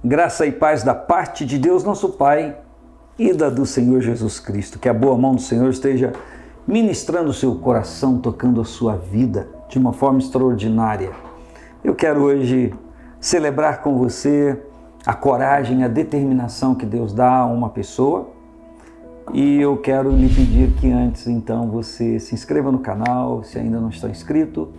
Graça e paz da parte de Deus, nosso Pai, e da do Senhor Jesus Cristo. Que a boa mão do Senhor esteja ministrando o seu coração, tocando a sua vida de uma forma extraordinária. Eu quero hoje celebrar com você a coragem, a determinação que Deus dá a uma pessoa. E eu quero lhe pedir que antes, então, você se inscreva no canal, se ainda não está inscrito,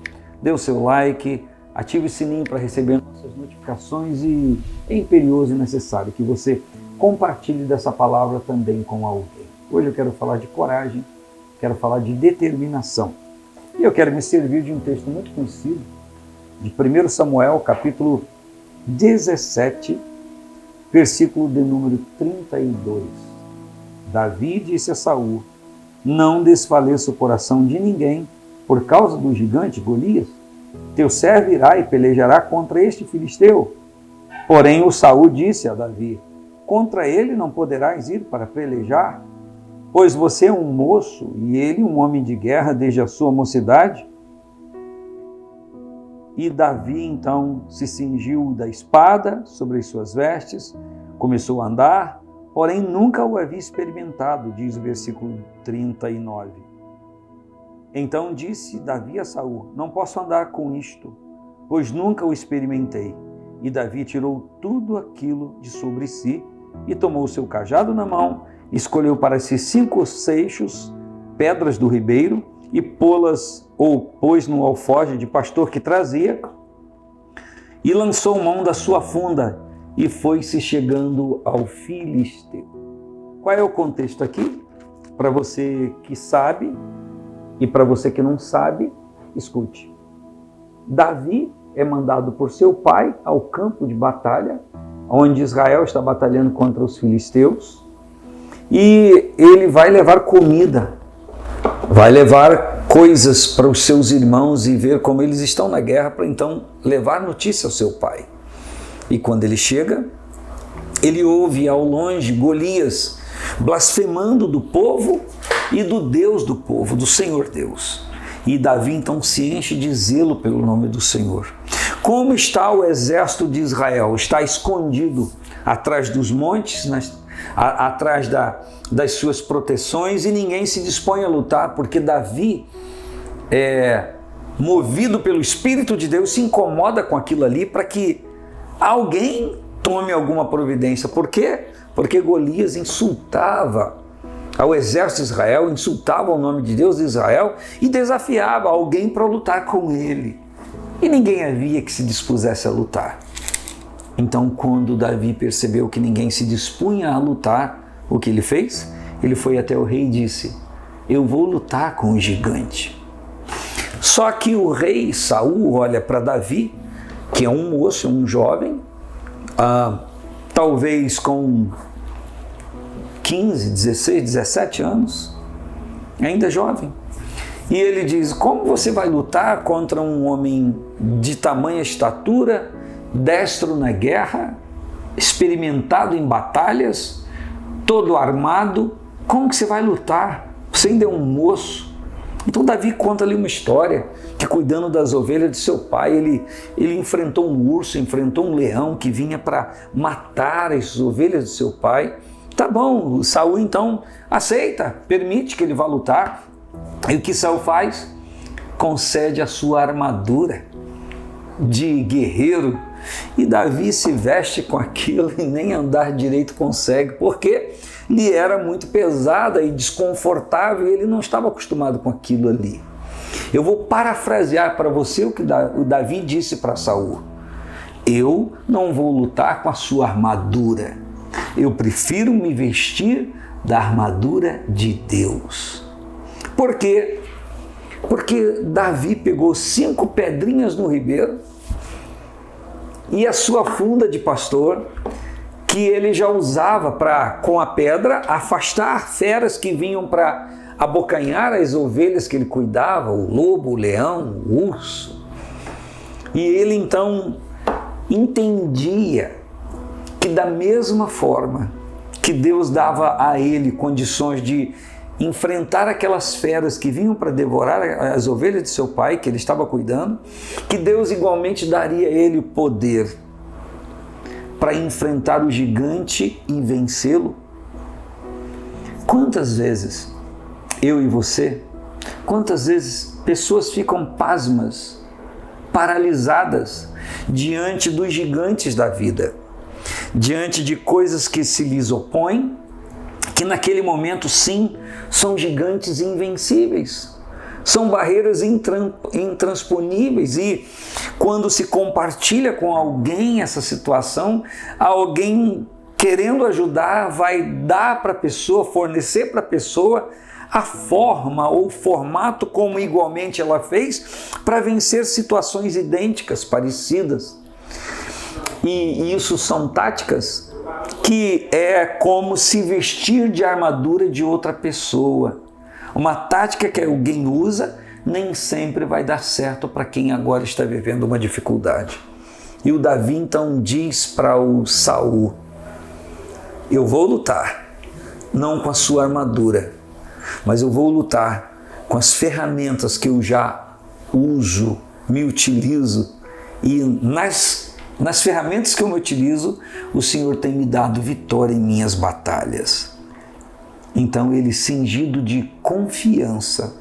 dê o seu like, ative o sininho para receber nossas notificações e é imperioso e necessário que você compartilhe dessa palavra também com alguém. Hoje eu quero falar de coragem, quero falar de determinação. E eu quero me servir de um texto muito conhecido, de 1 Samuel, capítulo 17, versículo de número 32. Davi disse a Saul: não desfaleça o coração de ninguém por causa do gigante Golias. Teu servo irá e pelejará contra este filisteu. Porém o Saul disse a Davi: contra ele não poderás ir para pelejar, pois você é um moço e ele um homem de guerra desde a sua mocidade. E Davi então se cingiu da espada sobre as suas vestes, começou a andar, porém nunca o havia experimentado, diz o versículo 39. Então disse Davi a Saul: não posso andar com isto, pois nunca o experimentei. E Davi tirou tudo aquilo de sobre si e tomou o seu cajado na mão, escolheu para si 5 seixos, pedras do ribeiro, e pôs no alforje de pastor que trazia, e lançou mão da sua funda, e foi-se chegando ao filisteu. Qual é o contexto aqui? Para você que sabe, e para você que não sabe, escute. Davi é mandado por seu pai ao campo de batalha, onde Israel está batalhando contra os filisteus, e ele vai levar comida, vai levar coisas para os seus irmãos e ver como eles estão na guerra, para então levar notícia ao seu pai. E quando ele chega, ele ouve ao longe Golias blasfemando do povo e do Deus do povo, do Senhor Deus. E Davi então se enche de zelo pelo nome do Senhor. Como está o exército de Israel? Está escondido atrás dos montes, atrás das suas proteções, e ninguém se dispõe a lutar, porque Davi, movido pelo Espírito de Deus, se incomoda com aquilo ali para que alguém tome alguma providência. Por quê? Porque Golias insultava ao exército de Israel, insultava o nome de Deus de Israel e desafiava alguém para lutar com ele. E ninguém havia que se dispusesse a lutar. Então, quando Davi percebeu que ninguém se dispunha a lutar, o que ele fez? Ele foi até o rei e disse: eu vou lutar com o gigante. Só que o rei Saul olha para Davi, que é um moço, um jovem, talvez com 15, 16, 17 anos, ainda jovem. E ele diz: como você vai lutar contra um homem de tamanha estatura, destro na guerra, experimentado em batalhas, todo armado? Como que você vai lutar? Você ainda é um moço. Então Davi conta ali uma história que, cuidando das ovelhas de seu pai, ele enfrentou um urso, enfrentou um leão que vinha para matar as ovelhas de seu pai. Tá bom, o Saul então aceita, permite que ele vá lutar. E o que Saul faz? Concede a sua armadura de guerreiro. E Davi se veste com aquilo e nem andar direito consegue, porque lhe era muito pesada e desconfortável e ele não estava acostumado com aquilo ali. Eu vou parafrasear para você o que o Davi disse para Saul: eu não vou lutar com a sua armadura, eu prefiro me vestir da armadura de Deus. Por quê? Porque Davi pegou 5 pedrinhas no ribeiro e a sua funda de pastor, que ele já usava para, com a pedra, afastar feras que vinham para abocanhar as ovelhas que ele cuidava, o lobo, o leão, o urso. E ele então entendia que, da mesma forma que Deus dava a ele condições de enfrentar aquelas feras que vinham para devorar as ovelhas de seu pai, que ele estava cuidando, que Deus igualmente daria a ele o poder para enfrentar o gigante e vencê-lo? Quantas vezes eu e você, quantas vezes pessoas ficam pasmas, paralisadas diante dos gigantes da vida, diante de coisas que se lhes opõem, que naquele momento sim são gigantes invencíveis, são barreiras intransponíveis, e quando se compartilha com alguém essa situação, alguém querendo ajudar vai dar para a pessoa, fornecer para a pessoa a forma ou formato como igualmente ela fez para vencer situações idênticas, parecidas. E isso são táticas que é como se vestir de armadura de outra pessoa. Uma tática que alguém usa nem sempre vai dar certo para quem agora está vivendo uma dificuldade. E o Davi então diz para o Saul: eu vou lutar, não com a sua armadura, mas eu vou lutar com as ferramentas que eu já uso, me utilizo, e nas ferramentas que eu me utilizo, o Senhor tem me dado vitória em minhas batalhas. Então ele, cingido de confiança,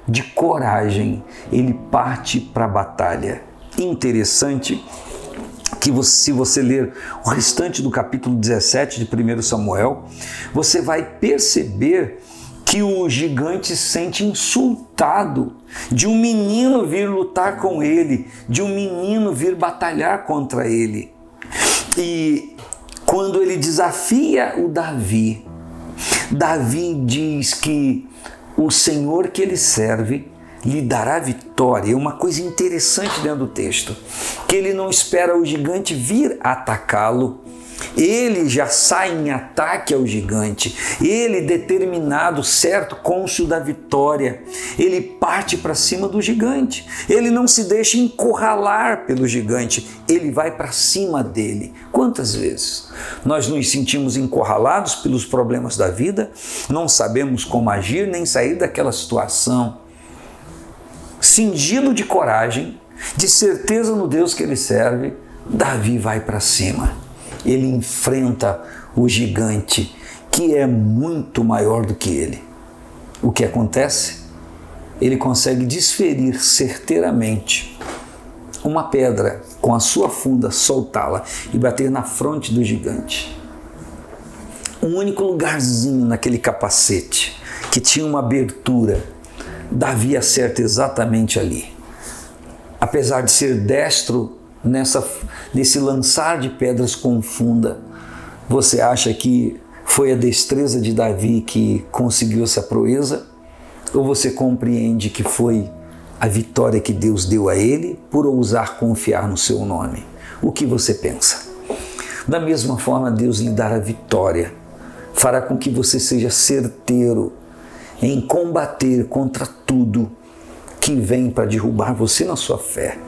de coragem, ele parte para a batalha. Interessante que se você ler o restante do capítulo 17 de 1 Samuel, você vai perceber que o gigante se sente insultado de um menino vir lutar com ele, de um menino vir batalhar contra ele. E quando ele desafia o Davi, Davi diz que o Senhor que ele serve lhe dará vitória. É uma coisa interessante dentro do texto, que ele não espera o gigante vir atacá-lo, ele já sai em ataque ao gigante, ele determinado, certo, cônscio da vitória, ele parte para cima do gigante, ele não se deixa encurralar pelo gigante, ele vai para cima dele. Quantas vezes nós nos sentimos encurralados pelos problemas da vida, não sabemos como agir nem sair daquela situação? Cingido de coragem, de certeza no Deus que ele serve, Davi vai para cima. Ele enfrenta o gigante, que é muito maior do que ele. O que acontece? Ele consegue desferir certeiramente uma pedra com a sua funda, soltá-la e bater na fronte do gigante. Um único lugarzinho naquele capacete, que tinha uma abertura, Davi acerta exatamente ali. Apesar de ser destro nesse lançar de pedras com funda, você acha que foi a destreza de Davi que conseguiu essa proeza? Ou você compreende que foi a vitória que Deus deu a ele por ousar confiar no seu nome? O que você pensa? Da mesma forma, Deus lhe dará vitória, fará com que você seja certeiro em combater contra tudo que vem para derrubar você na sua fé,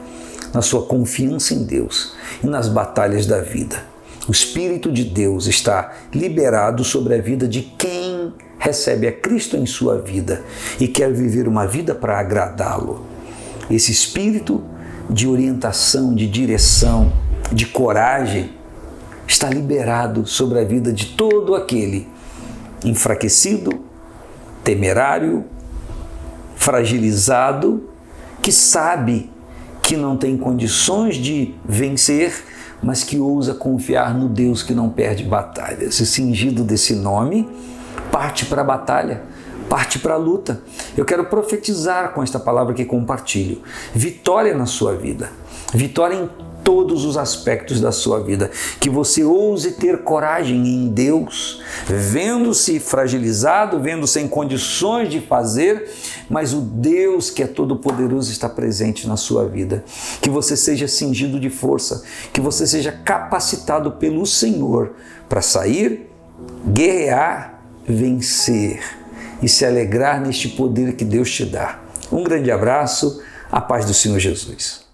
na sua confiança em Deus e nas batalhas da vida. O Espírito de Deus está liberado sobre a vida de quem recebe a Cristo em sua vida e quer viver uma vida para agradá-lo. Esse Espírito de orientação, de direção, de coragem está liberado sobre a vida de todo aquele enfraquecido, temerário, fragilizado, que sabe que não tem condições de vencer, mas que ousa confiar no Deus que não perde batalhas. E cingido desse nome, parte para a batalha, parte para a luta. Eu quero profetizar com esta palavra que compartilho. Vitória na sua vida, vitória em todos os aspectos da sua vida, que você ouse ter coragem em Deus, vendo-se fragilizado, vendo-se em condições de fazer, mas o Deus que é todo-poderoso está presente na sua vida. Que você seja cingido de força, que você seja capacitado pelo Senhor para sair, guerrear, vencer e se alegrar neste poder que Deus te dá. Um grande abraço, a paz do Senhor Jesus.